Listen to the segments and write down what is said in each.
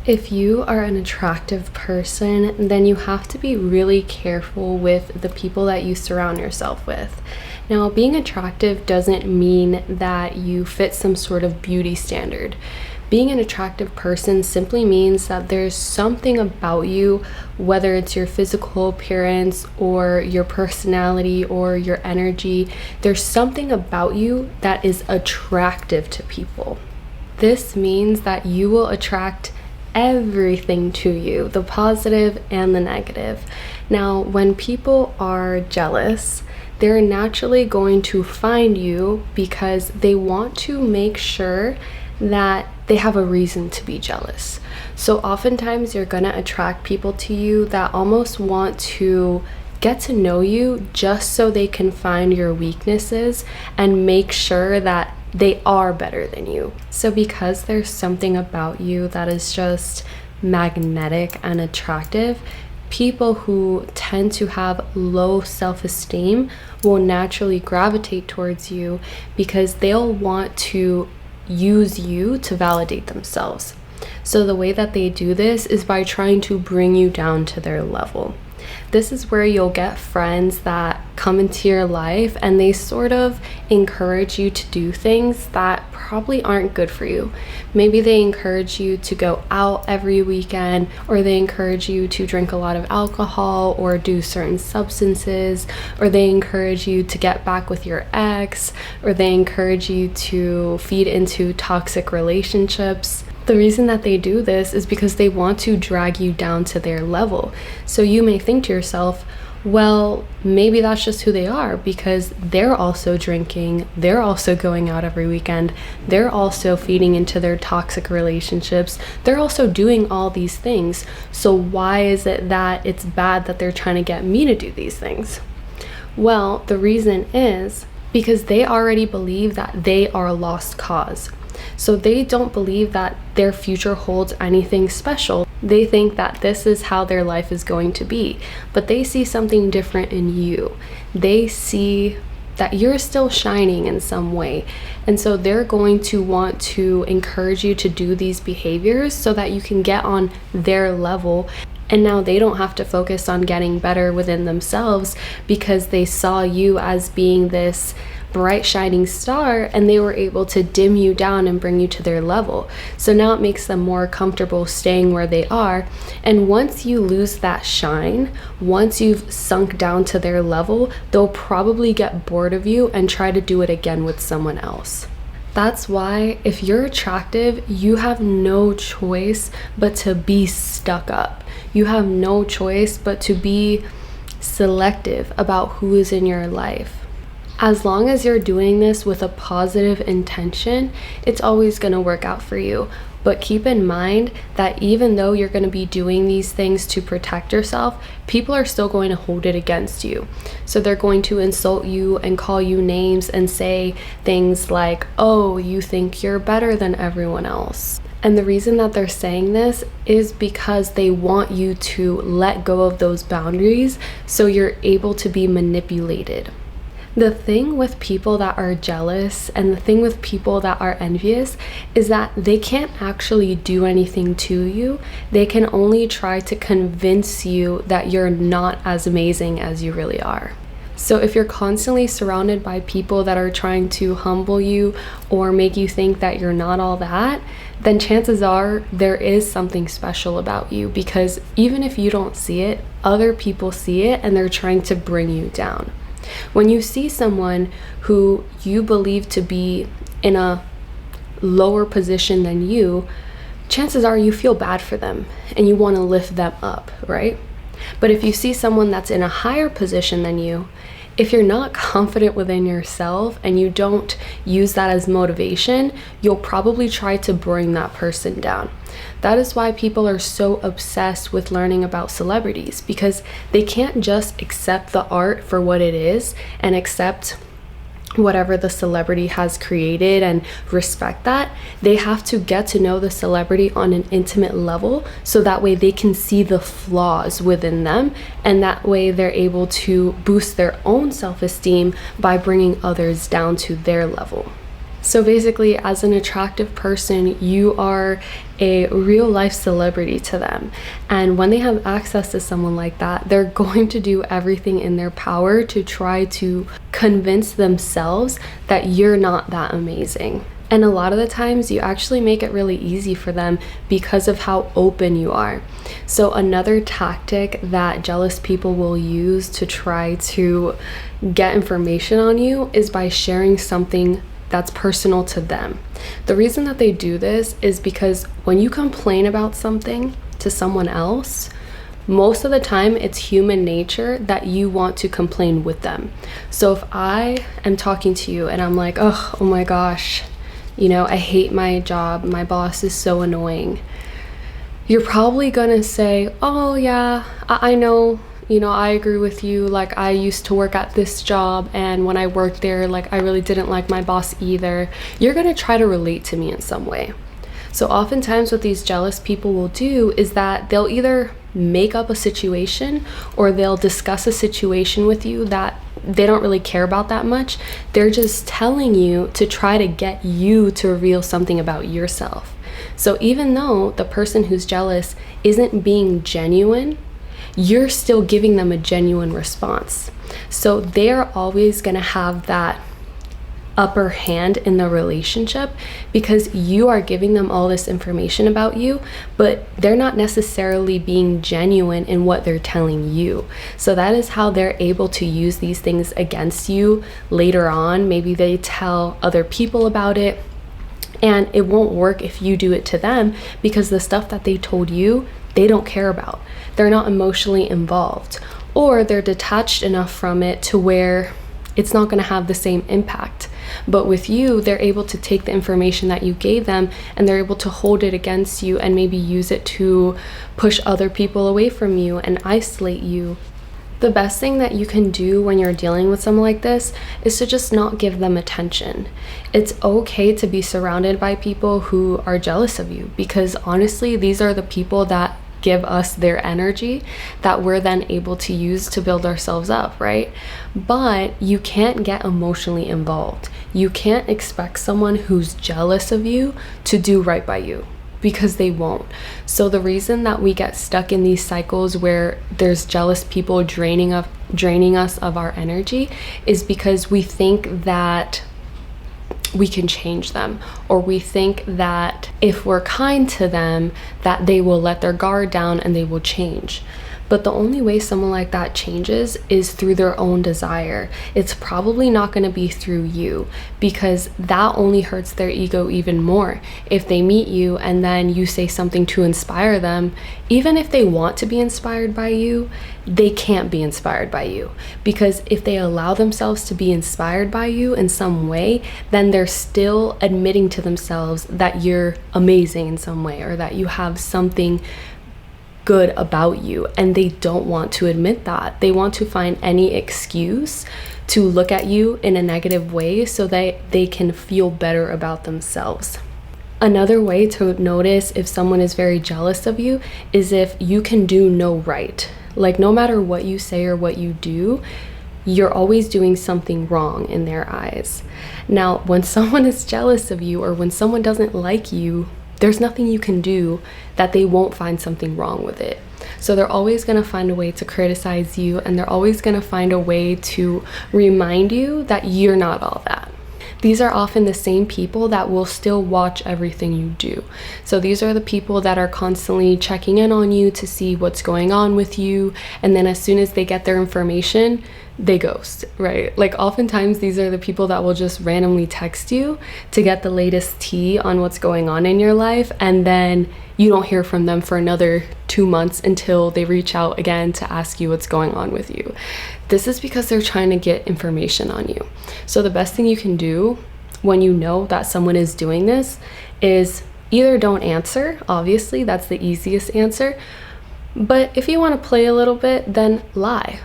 If you are an attractive person, then you have to be really careful with the people that you surround yourself with. Now, being attractive doesn't mean that you fit some sort of beauty standard. Being an attractive person simply means that there's something about you, whether it's your physical appearance or your personality or your energy, there's something about you that is attractive to people. This means that you will attract everything to you, the positive and the negative. Now, when people are jealous, they're naturally going to find you because they want to make sure that they have a reason to be jealous. So oftentimes you're gonna attract people to you that almost want to get to know you just so they can find your weaknesses and make sure that they are better than you. So because there's something about you that is just magnetic and attractive, people who tend to have low self-esteem will naturally gravitate towards you because they'll want to use you to validate themselves. So the way that they do this is by trying to bring you down to their level. This is where you'll get friends that come into your life and they sort of encourage you to do things that probably aren't good for you. Maybe they encourage you to go out every weekend, or they encourage you to drink a lot of alcohol or do certain substances, or they encourage you to get back with your ex, or they encourage you to feed into toxic relationships. The reason that they do this is because they want to drag you down to their level. So you may think to yourself, well, maybe that's just who they are because they're also drinking, they're also going out every weekend, they're also feeding into their toxic relationships, they're also doing all these things. So why is it that it's bad that they're trying to get me to do these things? Well, the reason is because they already believe that they are a lost cause. So they don't believe that their future holds anything special. They think that this is how their life is going to be, but they see something different in you. They see that you're still shining in some way. And so they're going to want to encourage you to do these behaviors so that you can get on their level. And now they don't have to focus on getting better within themselves because they saw you as being this bright shining star and they were able to dim you down and bring you to their level. So now it makes them more comfortable staying where they are. And once you lose that shine, once you've sunk down to their level, they'll probably get bored of you and try to do it again with someone else. That's why if you're attractive, you have no choice but to be stuck up. You have no choice but to be selective about who is in your life. As long as you're doing this with a positive intention, it's always going to work out for you. But keep in mind that even though you're going to be doing these things to protect yourself, people are still going to hold it against you. So they're going to insult you and call you names and say things like, oh, you think you're better than everyone else. And the reason that they're saying this is because they want you to let go of those boundaries so you're able to be manipulated. The thing with people that are jealous and the thing with people that are envious is that they can't actually do anything to you. They can only try to convince you that you're not as amazing as you really are. So if you're constantly surrounded by people that are trying to humble you or make you think that you're not all that, then chances are there is something special about you, because even if you don't see it, other people see it and they're trying to bring you down. When you see someone who you believe to be in a lower position than you, chances are you feel bad for them and you want to lift them up, right? But if you see someone that's in a higher position than you, if you're not confident within yourself and you don't use that as motivation, you'll probably try to bring that person down. That is why people are so obsessed with learning about celebrities, because they can't just accept the art for what it is and accept whatever the celebrity has created and respect that. They have to get to know the celebrity on an intimate level so that way they can see the flaws within them, and that way they're able to boost their own self-esteem by bringing others down to their level. So basically, as an attractive person, you are a real life celebrity to them. And when they have access to someone like that, they're going to do everything in their power to try to convince themselves that you're not that amazing. And a lot of the times you actually make it really easy for them because of how open you are. So another tactic that jealous people will use to try to get information on you is by sharing something that's personal to them. The reason that they do this is because when you complain about something to someone else, most of the time it's human nature that you want to complain with them. So if I am talking to you and I'm like, oh my gosh, I hate my job, my boss is so annoying, you're probably gonna say, oh yeah, I know, I agree with you. Like, I used to work at this job, and when I worked there, like, I really didn't like my boss either. You're gonna try to relate to me in some way. So oftentimes what these jealous people will do is that they'll either make up a situation or they'll discuss a situation with you that they don't really care about that much. They're just telling you to try to get you to reveal something about yourself. So even though the person who's jealous isn't being genuine, you're still giving them a genuine response. So they're always going to have that upper hand in the relationship because you are giving them all this information about you, but they're not necessarily being genuine in what they're telling you. So that is how they're able to use these things against you later on. Maybe they tell other people about it, and it won't work if you do it to them because the stuff that they told you, they don't care about. They're not emotionally involved, or they're detached enough from it to where it's not going to have the same impact. But with you, they're able to take the information that you gave them and they're able to hold it against you and maybe use it to push other people away from you and isolate you. The best thing that you can do when you're dealing with someone like this is to just not give them attention. It's okay to be surrounded by people who are jealous of you because honestly, these are the people that give us their energy that we're then able to use to build ourselves up, right? But you can't get emotionally involved. You can't expect someone who's jealous of you to do right by you because they won't. So the reason that we get stuck in these cycles where there's jealous people draining us of our energy is because we think that we can change them, or we think that if we're kind to them that they will let their guard down and they will change. But the only way someone like that changes is through their own desire. It's probably not going to be through you because that only hurts their ego even more. If they meet you and then you say something to inspire them, even if they want to be inspired by you, they can't be inspired by you because if they allow themselves to be inspired by you in some way, then they're still admitting to themselves that you're amazing in some way or that you have something good about you, and they don't want to admit that. They want to find any excuse to look at you in a negative way so that they can feel better about themselves. Another way to notice if someone is very jealous of you is if you can do no right. Like no matter what you say or what you do, you're always doing something wrong in their eyes. Now, when someone is jealous of you or when someone doesn't like you, there's nothing you can do that they won't find something wrong with it. So they're always going to find a way to criticize you, and they're always going to find a way to remind you that you're not all that. These are often the same people that will still watch everything you do. So these are the people that are constantly checking in on you to see what's going on with you, and then as soon as they get their information, they ghost, right? Like oftentimes these are the people that will just randomly text you to get the latest tea on what's going on in your life, and then you don't hear from them for another 2 months until they reach out again to ask you what's going on with you. This is because they're trying to get information on you. So the best thing you can do when you know that someone is doing this is either don't answer, obviously that's the easiest answer, but if you want to play a little bit, then lie.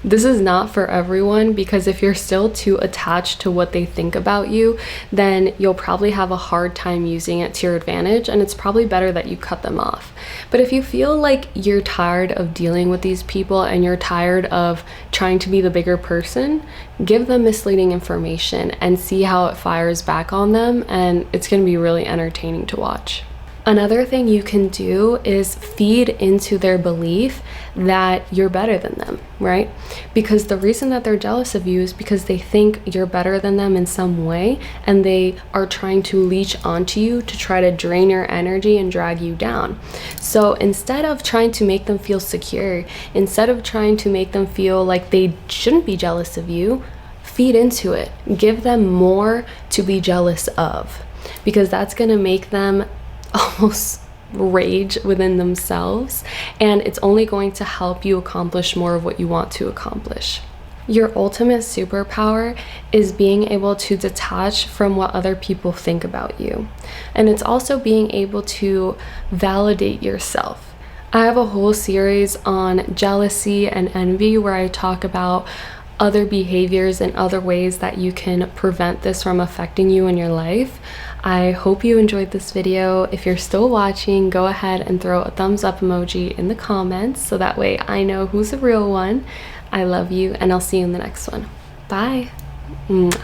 This is not for everyone, because if you're still too attached to what they think about you, then you'll probably have a hard time using it to your advantage, and it's probably better that you cut them off. But if you feel like you're tired of dealing with these people and you're tired of trying to be the bigger person, give them misleading information and see how it fires back on them, and it's going to be really entertaining to watch. Another thing you can do is feed into their belief that you're better than them, right? Because the reason that they're jealous of you is because they think you're better than them in some way, and they are trying to leech onto you to try to drain your energy and drag you down. So instead of trying to make them feel secure, instead of trying to make them feel like they shouldn't be jealous of you, feed into it. Give them more to be jealous of, because that's going to make them almost rage within themselves, and it's only going to help you accomplish more of what you want to accomplish. Your ultimate superpower is being able to detach from what other people think about you, and it's also being able to validate yourself. I have a whole series on jealousy and envy where I talk about other behaviors and other ways that you can prevent this from affecting you in your life. I hope you enjoyed this video. If you're still watching, go ahead and throw a thumbs up emoji in the comments so that way I know who's the real one. I love you, and I'll see you in the next one. Bye. Mwah.